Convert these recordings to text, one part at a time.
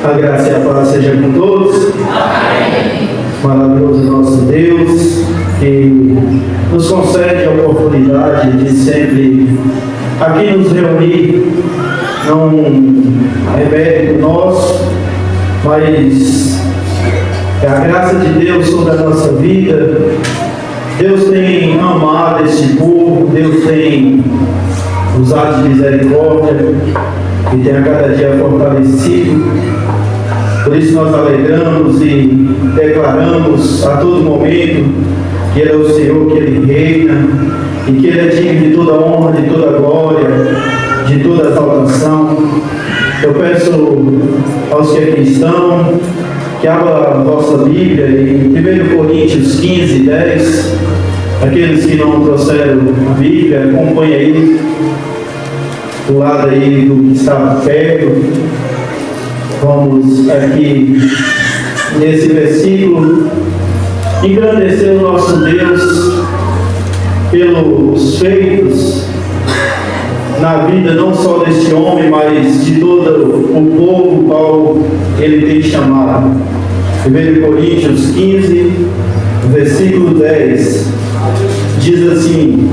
A graça e a paz seja com todos. Amém. Maravilhoso nosso Deus, que nos concede a oportunidade de sempre aqui nos reunir, não é mérito nosso, mas é a graça de Deus sobre a nossa vida. Deus tem amado este povo, Deus tem usado de misericórdia e tem a cada dia fortalecido. Por isso nós alegramos e declaramos a todo momento que Ele é o Senhor, que Ele reina e que Ele é digno de toda honra, de toda glória, de toda exaltação. Eu peço aos que aqui estão que abra a vossa Bíblia em 1 Coríntios 15, 10. Aqueles que não trouxeram a Bíblia, acompanhe aí do lado aí do que está perto. Vamos aqui nesse versículo engrandecer o nosso Deus pelos feitos na vida não só deste homem, mas de todo o povo qual ele tem chamado. 1 Coríntios 15, versículo 10, diz assim: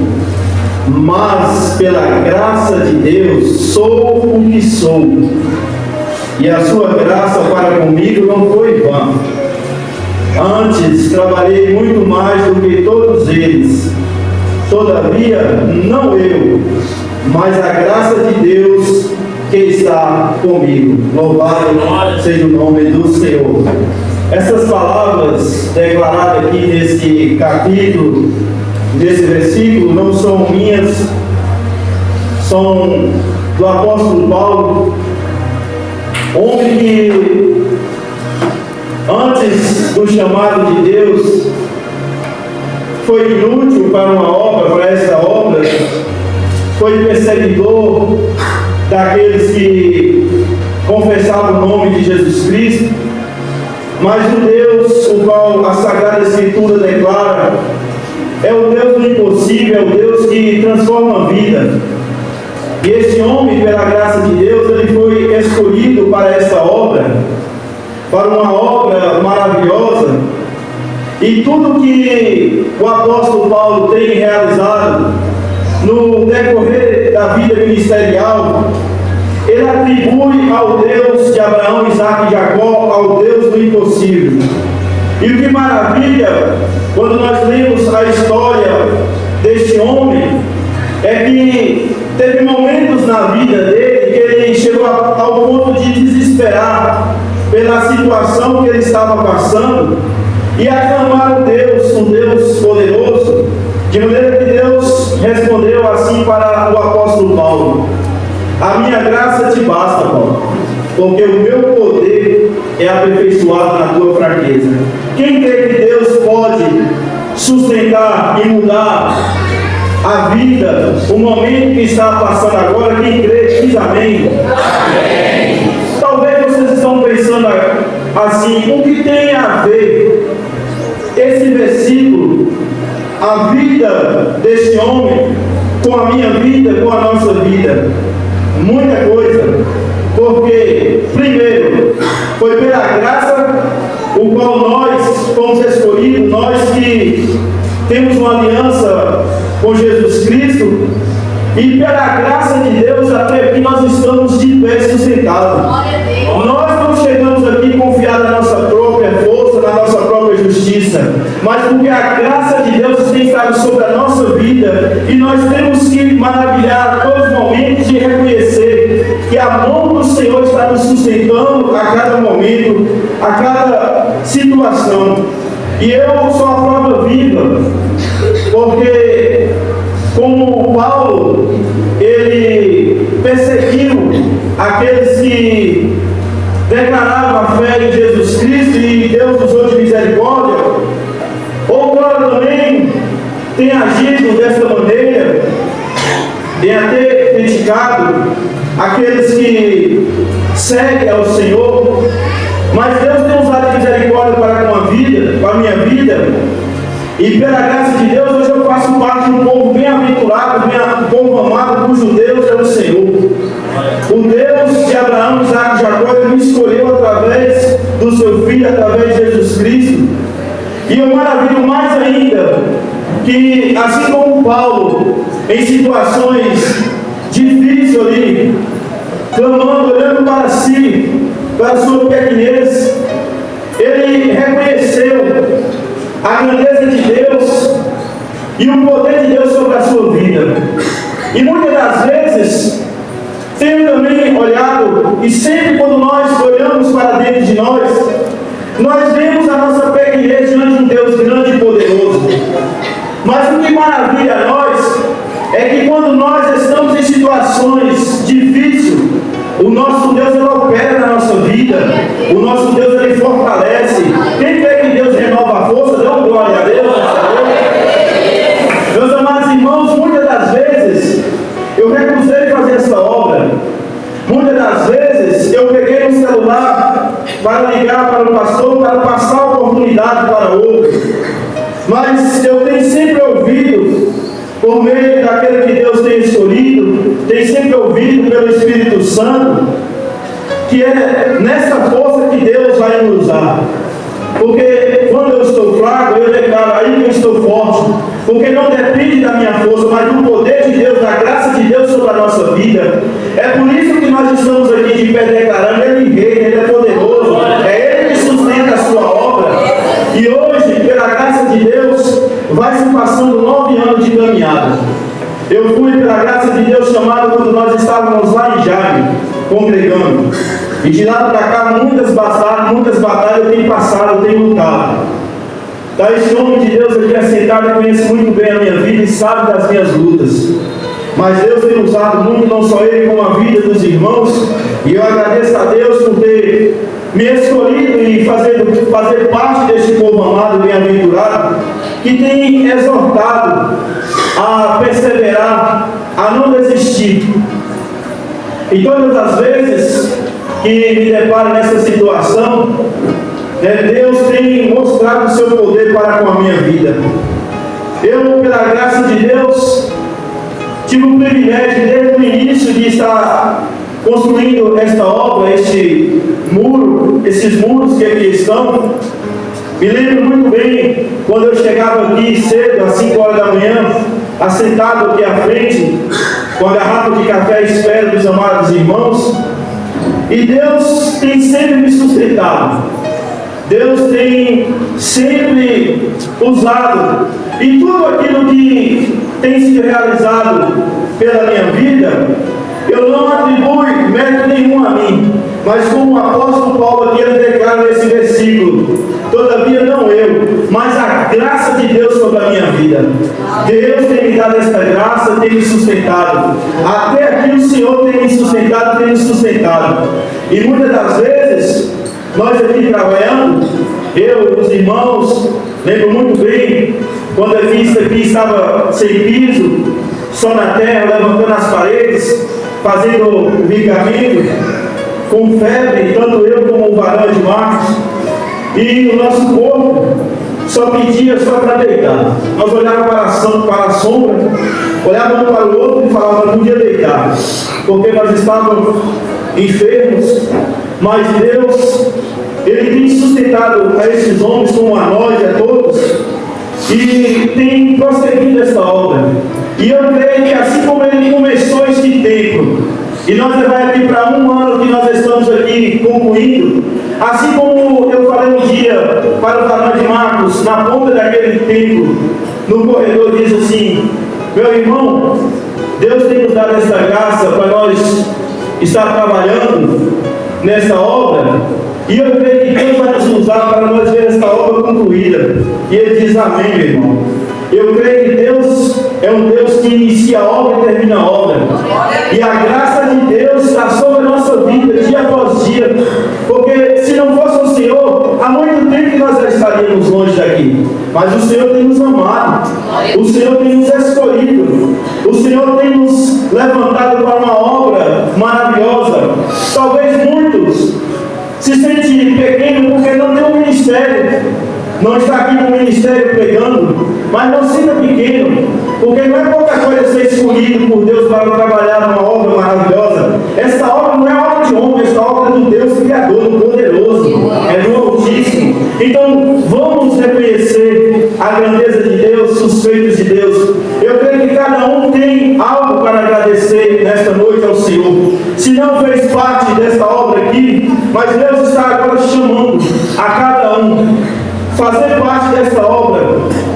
mas pela graça de Deus sou o que sou, e a sua graça para comigo não foi vã. Antes trabalhei muito mais do que todos eles. Todavia, não eu, mas a graça de Deus que está comigo. Louvado seja o nome do Senhor. Essas palavras declaradas aqui nesse capítulo, nesse versículo, não são minhas, são do apóstolo Paulo, homem que antes do chamado de Deus foi inútil para uma obra, para essa obra, foi perseguidor daqueles que confessavam o nome de Jesus Cristo, mas o Deus o qual a Sagrada Escritura declara é o Deus do impossível, é o Deus que transforma a vida. E este homem, pela graça de Deus, ele foi escolhido para essa obra, para uma obra maravilhosa. E tudo que o apóstolo Paulo tem realizado no decorrer da vida ministerial, ele atribui ao Deus de Abraão, Isaque e Jacó, ao Deus do impossível. E o que maravilha, quando nós lemos a história deste homem, é que teve momentos na vida dele que ele chegou ao ponto de desesperar pela situação que ele estava passando e aclamar o Deus poderoso, de maneira que Deus respondeu assim para o apóstolo Paulo: a minha graça te basta, Paulo, porque o meu poder é aperfeiçoado na tua fraqueza. Quem crê que Deus pode sustentar e mudar a vida, o momento que está passando agora, quem crê, diz amém. Amém. Talvez vocês estão pensando assim: o que tem a ver esse versículo, a vida desse homem, com a minha vida, com a nossa vida? Muita coisa, porque primeiro, foi pela graça o qual nós fomos escolhidos, nós que temos uma aliança com Jesus Cristo, e pela graça de Deus até aqui nós estamos de pé sustentados. Nós não chegamos aqui confiados na nossa própria força, na nossa própria justiça, mas porque a graça de Deus tem estado sobre a nossa vida, e nós temos que maravilhar a todos os momentos e reconhecer que a mão do Senhor está nos sustentando a cada momento, a cada situação. E eu sou a prova viva, porque como Paulo, ele perseguiu aqueles que declaravam a fé em Jesus Cristo e Deus usou de misericórdia, outrora também tem agido desta maneira, tem até criticado aqueles que seguem ao Senhor, mas Deus tem usado de misericórdia para com a vida, para a minha vida, e pela graça de Deus hoje eu faço parte de um povo bem-aventurado, um povo amado, cujo Deus é o Senhor. O Deus de Abraão, Isaque e Jacó, ele me escolheu através assim como Paulo, em situações difíceis ali, clamando, olhando para si, para a sua pequenez, ele reconheceu a grandeza de Deus e o poder de Deus sobre a sua vida. E muitas das vezes, tenho também olhado, e sempre quando nós olhamos para dentro de nós vemos a nossa pequenez diante de um Deus grande e poderoso. Mas o que maravilha a nós é que quando nós estamos em situações difíceis, o nosso Deus ele opera na nossa vida, o nosso Deus ele fortalece. Quem crê que Deus renova a força, dá uma glória a Deus. Meus amados irmãos, muitas das vezes eu recusei fazer essa obra. Muitas das vezes eu peguei um celular para ligar para o pastor, para passar a oportunidade para outro. Mas eu tenho sempre ouvido, por meio daquele que Deus tem escolhido, tenho sempre ouvido pelo Espírito Santo, que é nessa força que Deus vai me usar. Porque quando eu estou fraco, eu declaro aí que eu estou forte. Porque não depende da minha força, mas do poder de Deus, da graça de Deus sobre a nossa vida. É por isso que nós estamos aqui de pé declarando: Ele reina, Ele é poderoso, é Ele que sustenta a sua obra. E hoje, pela graça de Deus, vai se passando 9 anos de caminhada. Eu fui, pela graça de Deus, chamado quando nós estávamos lá em Jale, congregando. E de lá para cá, muitas batalhas eu tenho passado, eu tenho lutado. Tá, esse homem de Deus aqui assentado conhece muito bem a minha vida e sabe das minhas lutas. Mas Deus tem usado muito, não só ele, como a vida dos irmãos. E eu agradeço a Deus por ter me escolhido e fazer parte desse povo amado e bem-aventurado, que tem exortado a perseverar, a não desistir. E todas as vezes que me deparo nessa situação, Deus tem mostrado o seu poder para com a minha vida. Eu, pela graça de Deus, tive o privilégio desde o início de estar construindo esta obra, este muro, esses muros que aqui estão. Me lembro muito bem quando eu chegava aqui cedo, às 5 horas da manhã, assentado aqui à frente, com a garrafa de café à espera dos amados irmãos. E Deus tem sempre me sustentado. Deus tem sempre usado. E tudo aquilo que tem sido realizado pela minha vida, eu não atribuo mérito nenhum a mim. Mas como o apóstolo Paulo aqui ele declara nesse versículo: todavia não eu, mas a graça de Deus sobre a minha vida. Deus tem me dado esta graça, tem me sustentado. Até aqui o Senhor tem me sustentado. E muitas das vezes, nós aqui trabalhando, eu, os irmãos, lembro muito bem, quando a vista aqui estava sem piso, só na terra, levantando as paredes, fazendo vigamento, com febre, tanto eu como o varão de Marcos, e o nosso corpo só pedia só para deitar. Nós olhávamos para a sombra, olhávamos um para o outro e falávamos: não podia deitar, porque nós estávamos enfermos. Mas Deus, Ele tem sustentado a esses homens, como a nós e a todos, e tem prosseguido esta obra. E eu creio que assim como Ele começou este templo, e nós vai aqui para 1 ano que nós estamos aqui concluindo, assim como eu falei um dia para o varão de Marcos, na ponta daquele templo, no corredor, diz assim: meu irmão, Deus tem nos dado esta graça para nós estar trabalhando nessa obra, e eu creio que Deus vai nos usar para nós ver esta obra concluída. E ele diz amém, meu irmão. Eu creio que Deus é um Deus que inicia a obra e termina a obra. E a graça de Deus está sobre a nossa vida, dia após dia. Porque se não fosse o Senhor, há muito tempo que nós já estaríamos longe daqui. Mas o Senhor tem nos amado. O Senhor tem nos escolhido. O Senhor tem nos levantado para uma obra maravilhosa. Talvez muitos se sentem pequenos porque não tem um ministério. Não está aqui no ministério pregando, mas não sinta pequeno, porque não é pouca coisa ser escolhido por Deus para trabalhar numa obra maravilhosa. Essa obra não é obra de homem, essa obra é do Deus Criador, do Poderoso, é do Altíssimo. Então vamos reconhecer a grandeza de Deus, os feitos de Deus nesta noite ao Senhor. Se não fez parte desta obra aqui, mas Deus está agora chamando a cada um fazer parte desta obra,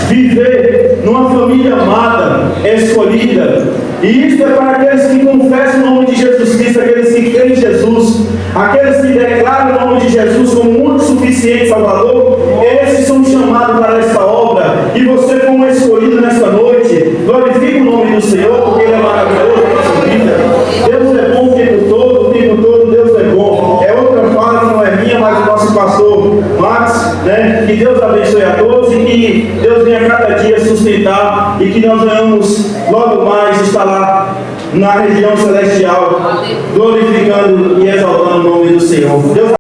viver numa família amada, escolhida. E isso é para aqueles que confessam o nome de Jesus Cristo, aqueles que creem em Jesus, aqueles que declaram o nome de Jesus como muito suficiente Salvador. Esses são chamados para esta obra. E você, como escolhido nesta noite, glorifique o nome do Senhor, porque Ele é maravilhoso na nossa vida. Deus é bom o tempo todo Deus é bom. É outra fala que não é minha, mas do nosso pastor Max, né? Que Deus abençoe a todos e que Deus venha cada dia sustentar e que nós venhamos logo mais estar lá na região celestial, glorificando e exaltando o nome do Senhor. Deus